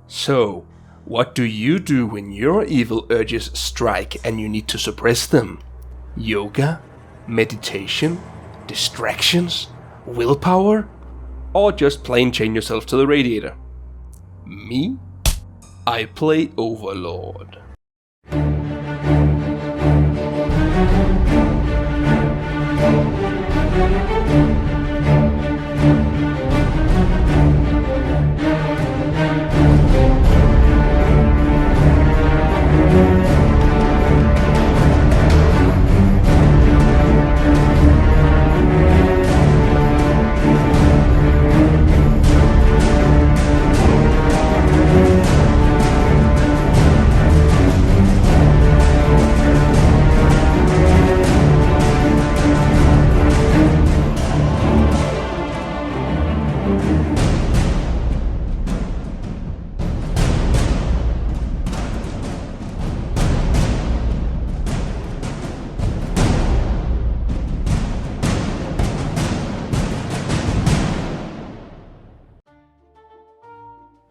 So, what do you do when your evil urges strike and you need to suppress them? Yoga? Meditation? Distractions? Willpower? Or just plain chain yourself to the radiator? Me? I play Overlord.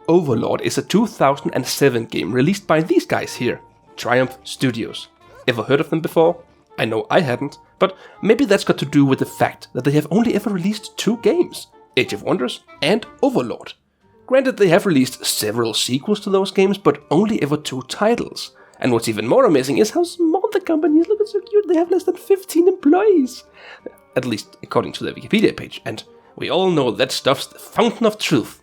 Overlord is a 2007 game released by these guys here, Triumph Studios. Ever heard of them before? I know I hadn't, but maybe that's got to do with the fact that they have only ever released 2 games, Age of Wonders and Overlord. Granted, they have released several sequels to those games, but only ever 2 titles. And what's even more amazing is how small the company is. Look, it's so cute, they have less than 15 employees. At least according to their Wikipedia page, and we all know that stuff's the fountain of truth.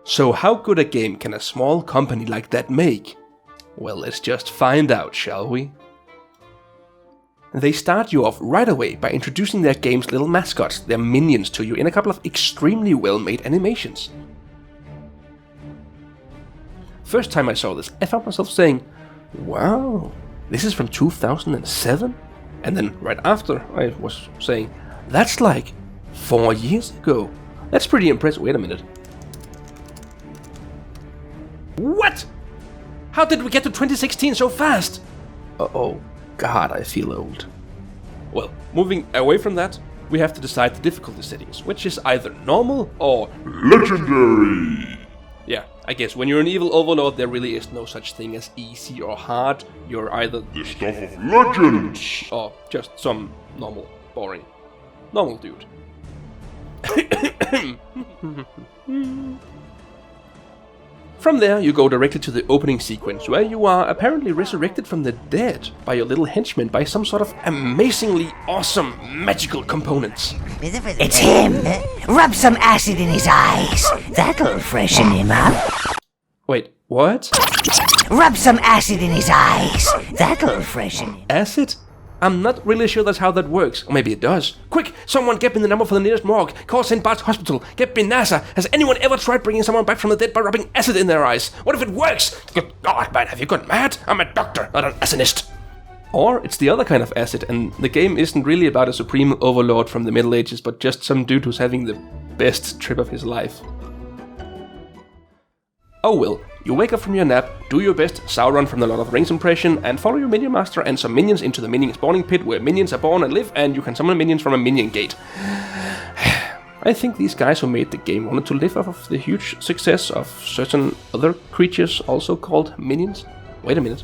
So how good a game can a small company like that make? Well, let's just find out, shall we? They start you off right away by introducing their game's little mascots, their minions, to you in a couple of extremely well-made animations. First time I saw this, I found myself saying, wow, this is from 2007? And then right after, I was saying, that's like 4 years ago. That's pretty impressive. Wait a minute. What? How did we get to 2016 so fast? Oh god, I feel old. Well, moving away from that, we have to decide the difficulty settings, which is either normal or legendary. Yeah, I guess when you're an evil overlord, there really is no such thing as easy or hard. You're either the stuff of legends or just some normal, boring, normal dude. From there, you go directly to the opening sequence, where you are apparently resurrected from the dead by your little henchman by some sort of amazingly awesome magical components. It's him! Rub some acid in his eyes. That'll freshen him up. Wait, what? Rub some acid in his eyes. That'll freshen him. Acid? I'm not really sure that's how that works. Or maybe it does. Quick, someone get me the number for the nearest morgue. Call St. Bart's Hospital. Get me NASA. Has anyone ever tried bringing someone back from the dead by rubbing acid in their eyes? What if it works? Good God, man, have you gone mad? I'm a doctor, not an arsonist. Or it's the other kind of acid, and the game isn't really about a supreme overlord from the Middle Ages, but just some dude who's having the best trip of his life. Oh well, you wake up from your nap, do your best Sauron from the Lord of the Rings impression, and follow your minion master and some minions into the minion spawning pit where minions are born and live, and you can summon minions from a minion gate. I think these guys who made the game wanted to live off of the huge success of certain other creatures also called minions. Wait a minute.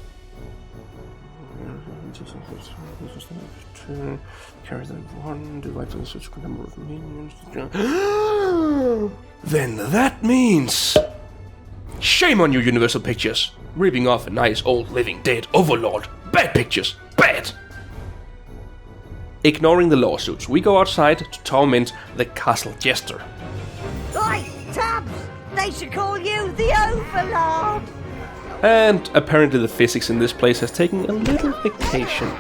Carry the one, divide by such a number of minions. Then that means... Shame on you, Universal Pictures! Ripping off a nice old living dead overlord. Bad pictures! Bad! Ignoring the lawsuits, we go outside to torment the castle jester. Oi, Tubbs! They should call you the Overlord! And apparently the physics in this place has taken a little vacation.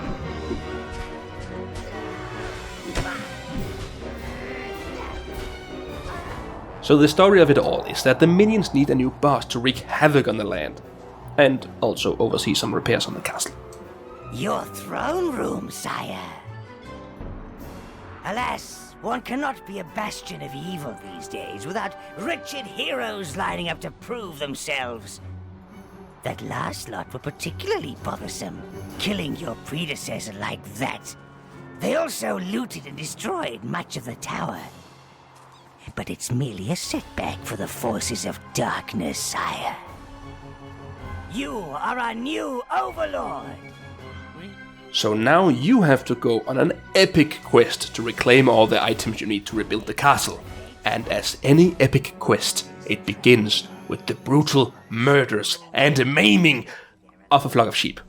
So the story of it all is that the minions need a new boss to wreak havoc on the land, and also oversee some repairs on the castle. Your throne room, sire. Alas, one cannot be a bastion of evil these days without wretched heroes lining up to prove themselves. That last lot were particularly bothersome, killing your predecessor like that. They also looted and destroyed much of the tower. But it's merely a setback for the forces of darkness, sire. You are our new Overlord! So now you have to go on an epic quest to reclaim all the items you need to rebuild the castle. And as any epic quest, it begins with the brutal murders and maiming of a flock of sheep.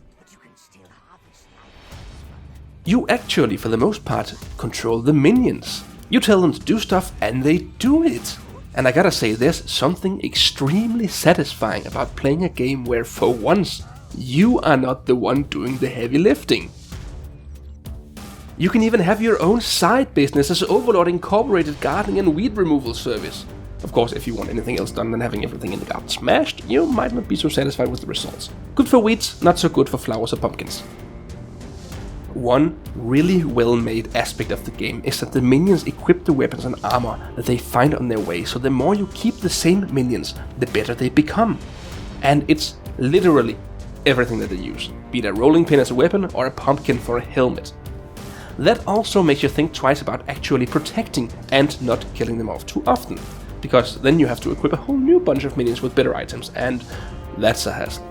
You actually, for the most part, control the minions. You tell them to do stuff and they do it. And I gotta say, there's something extremely satisfying about playing a game where, for once, you are not the one doing the heavy lifting. You can even have your own side business as Overlord Incorporated gardening and weed removal service. Of course, if you want anything else done than having everything in the garden smashed, you might not be so satisfied with the results. Good for weeds, not so good for flowers or pumpkins. One really well-made aspect of the game is that the minions equip the weapons and armor that they find on their way, so the more you keep the same minions, the better they become. And it's literally everything that they use, be it a rolling pin as a weapon or a pumpkin for a helmet. That also makes you think twice about actually protecting and not killing them off too often, because then you have to equip a whole new bunch of minions with better items, and that's a hassle.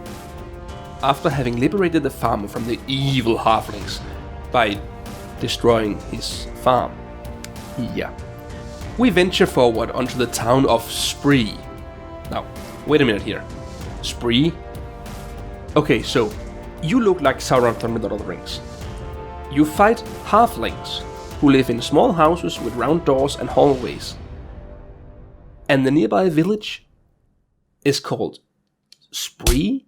After having liberated the farmer from the evil halflings by destroying his farm, we venture forward onto the town of Spree. Now, wait a minute here. Spree? Okay, so you look like Sauron from the Lord of the Rings. You fight halflings who live in small houses with round doors and hallways. And the nearby village is called Spree?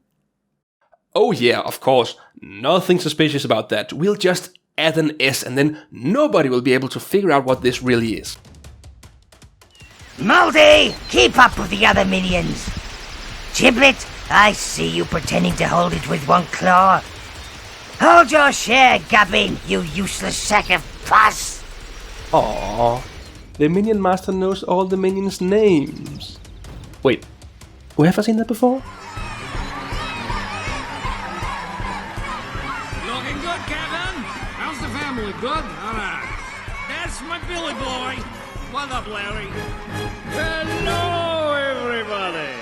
Oh yeah, of course, nothing suspicious about that. We'll just add an S and then nobody will be able to figure out what this really is. Moldy, keep up with the other minions. Giblet, I see you pretending to hold it with one claw. Hold your share, Gubbin, you useless sack of pus! Aww, the minion master knows all the minions' names. Wait, where have I seen that before? Looking good, Kevin. How's the family? Good? Alright. That's my Billy boy. What up, Larry? Hello, everybody.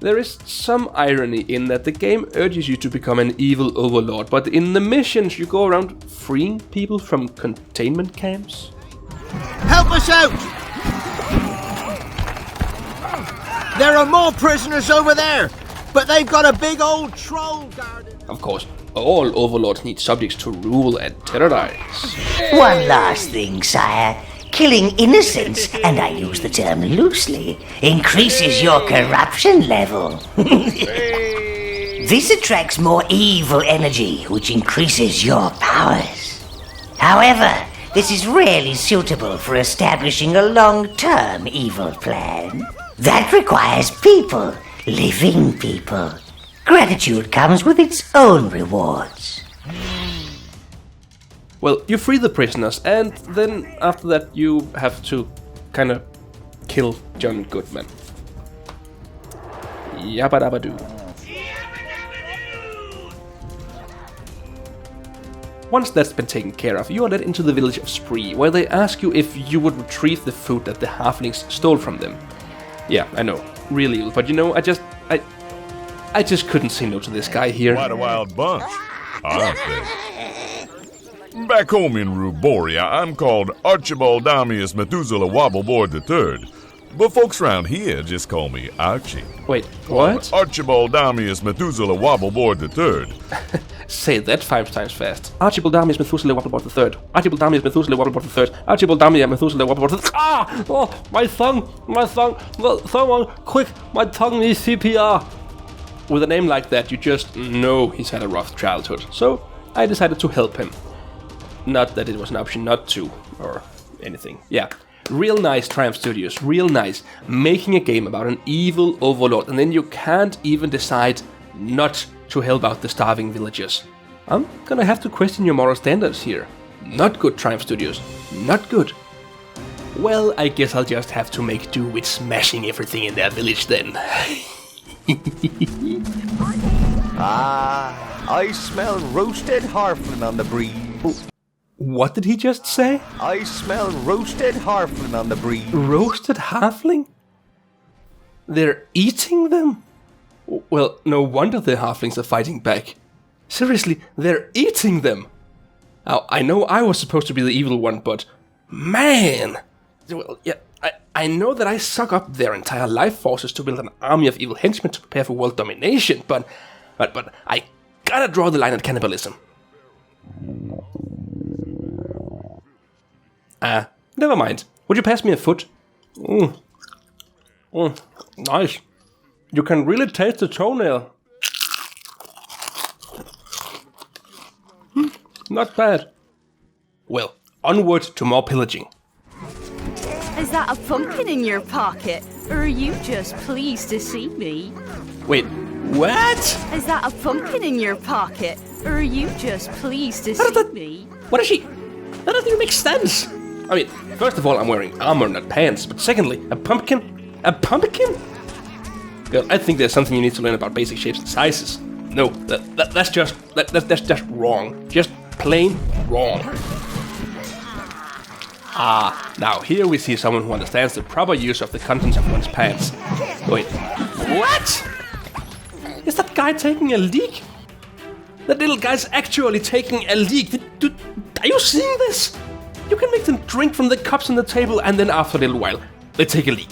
There is some irony in that the game urges you to become an evil overlord, but in the missions you go around freeing people from containment camps. Help us out! There are more prisoners over there, but they've got a big old troll guarding. Of course, all overlords need subjects to rule and terrorize. One last thing, sire. Killing innocents, and I use the term loosely, increases your corruption level. This attracts more evil energy, which increases your powers. However, this is rarely suitable for establishing a long-term evil plan. That requires people, living people. Gratitude comes with its own rewards. Well, you free the prisoners, and then after that you have to kinda kill John Goodman. Yabba dabba doo. Once that's been taken care of, you are led into the village of Spree, where they ask you if you would retrieve the food that the halflings stole from them. Yeah, I know, really evil, but you know, I just couldn't say no to this guy here. Quite a wild bunch, aren't they? Back home in Ruboria, I'm called Archibald Damius Methuselah Wobbleboard III. But folks around here just call me Archie. Wait, what? Archibald Damius Methuselah Wobbleboard III. Say that 5 times fast. Archibald Damius Methuselah Wobbleboard III. Archibald Damius Methuselah Wobbleboard III. Archibald Damius Methuselah Wobbleboard III. Ah! Oh, my tongue! Well, someone, quick, my tongue needs CPR. With a name like that, you just know he's had a rough childhood. So, I decided to help him. Not that it was an option not to, or anything. Yeah, real nice, Triumph Studios, real nice. Making a game about an evil overlord, and then you can't even decide not to help out the starving villagers. I'm gonna have to question your moral standards here. Not good, Triumph Studios, not good. Well, I guess I'll just have to make do with smashing everything in their village then. I smell roasted harfling on the breeze. What did he just say? I smell roasted halfling on the breeze. Roasted halfling? They're eating them? Well, no wonder the halflings are fighting back. Seriously, they're eating them! Now, I know I was supposed to be the evil one, but... Man! Well, yeah, I know that I suck up their entire life forces to build an army of evil henchmen to prepare for world domination, but I gotta draw the line at cannibalism. Never mind. Would you pass me a foot? Nice. You can really taste the toenail. Not bad. Well, onward to more pillaging. Is that a pumpkin in your pocket? Or are you just pleased to see me? Wait, what? Is that a pumpkin in your pocket? Or are you just pleased to see me? What is she? That doesn't even make sense. I mean, first of all, I'm wearing armor, not pants. But secondly, a pumpkin? A pumpkin? Girl, I think there's something you need to learn about basic shapes and sizes. No, that's just wrong. Just plain wrong. Now here we see someone who understands the proper use of the contents of one's pants. Wait, what? Is that guy taking a leak? That little guy's actually taking a leak. Are you seeing this? You can make them drink from the cups on the table and then after a little while, they take a leak.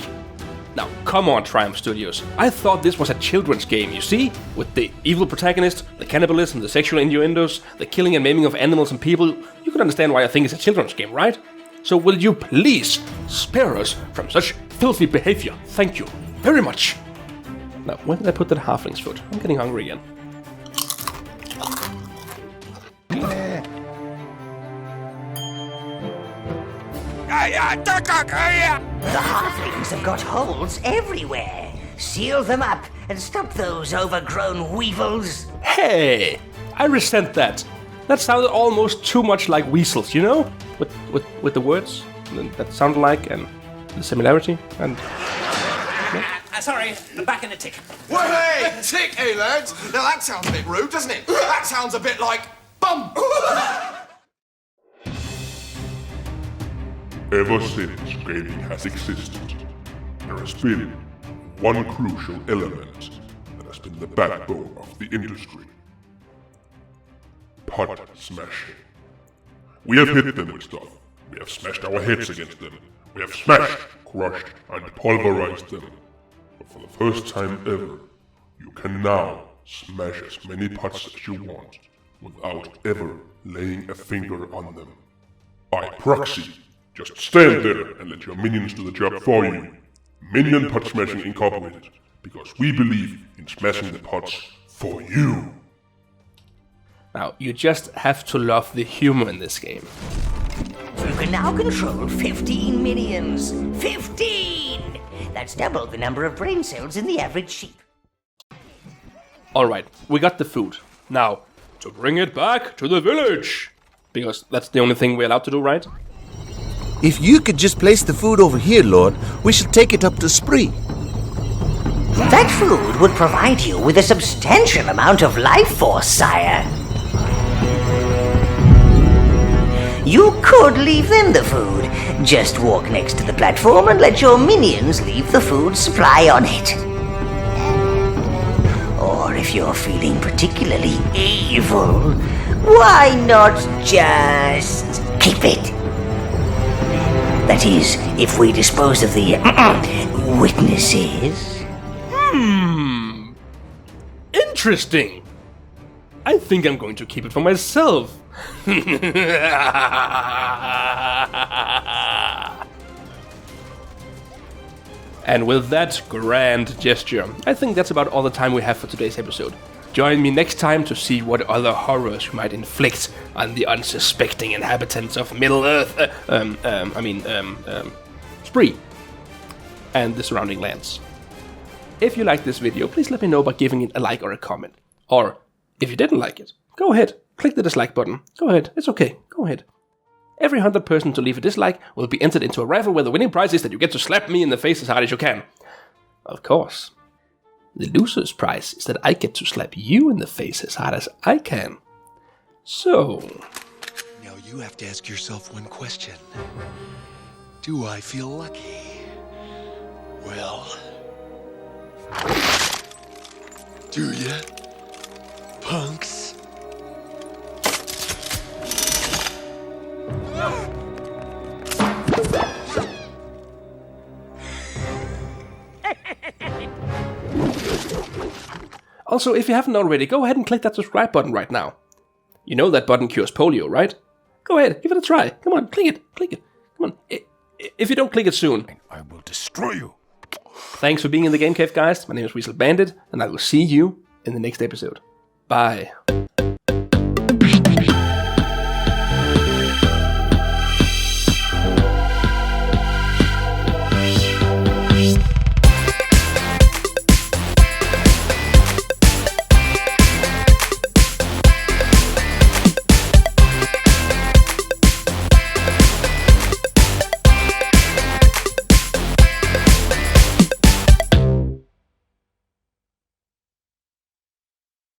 Now, come on, Triumph Studios. I thought this was a children's game, you see? With the evil protagonist, the cannibalism, the sexual innuendos, the killing and maiming of animals and people. You can understand why I think it's a children's game, right? So will you please spare us from such filthy behavior? Thank you very much. Now, where did I put that halfling's foot? I'm getting hungry again. The halflings have got holes everywhere. Seal them up and stop those overgrown weevils. Hey, I resent that. That sounded almost too much like weasels, you know? With the words that sounded like and the similarity and... Sorry, back in a tick. Well, hey, tick, hey, lads. Now that sounds a bit rude, doesn't it? That sounds a bit like bum. Ever since gaming has existed, there has been one crucial element that has been the backbone of the industry. Pot smashing. We have hit them with stuff. We have smashed our heads against them. We have smashed, crushed, and pulverized them. But for the first time ever, you can now smash as many pots as you want without ever laying a finger on them. By proxy, just stand there and let your minions do the job for you. Minion Pot Smashing Incorporated, because we believe in smashing the pots for you. Now, you just have to love the humor in this game. You can now control 15 minions. 15! That's double the number of brain cells in the average sheep. Alright, we got the food. Now, to bring it back to the village. Because that's the only thing we're allowed to do, right? If you could just place the food over here, Lord, we shall take it up to Spree. That food would provide you with a substantial amount of life force, sire. You could leave them the food. Just walk next to the platform and let your minions leave the food supply on it. Or if you're feeling particularly evil, why not just keep it? That is, if we dispose of the witnesses. Interesting. I think I'm going to keep it for myself. And with that grand gesture, I think that's about all the time we have for today's episode. Join me next time to see what other horrors we might inflict on the unsuspecting inhabitants of Middle-earth, Spree, and the surrounding lands. If you liked this video, please let me know by giving it a like or a comment. Or, if you didn't like it, go ahead, click the dislike button. Go ahead, it's okay, go ahead. Every 100 person to leave a dislike will be entered into a raffle where the winning prize is that you get to slap me in the face as hard as you can. Of course. The loser's prize is that I get to slap you in the face as hard as I can. So... Now you have to ask yourself one question. Do I feel lucky? Well... Do ya? Punks? Also, if you haven't already, go ahead and click that subscribe button right now. You know that button cures polio, right? Go ahead, give it a try. Come on, click it. Come on. If you don't click it soon, I will destroy you. Thanks for being in the Game Cave, guys. My name is Weasel Bandit, and I will see you in the next episode. Bye.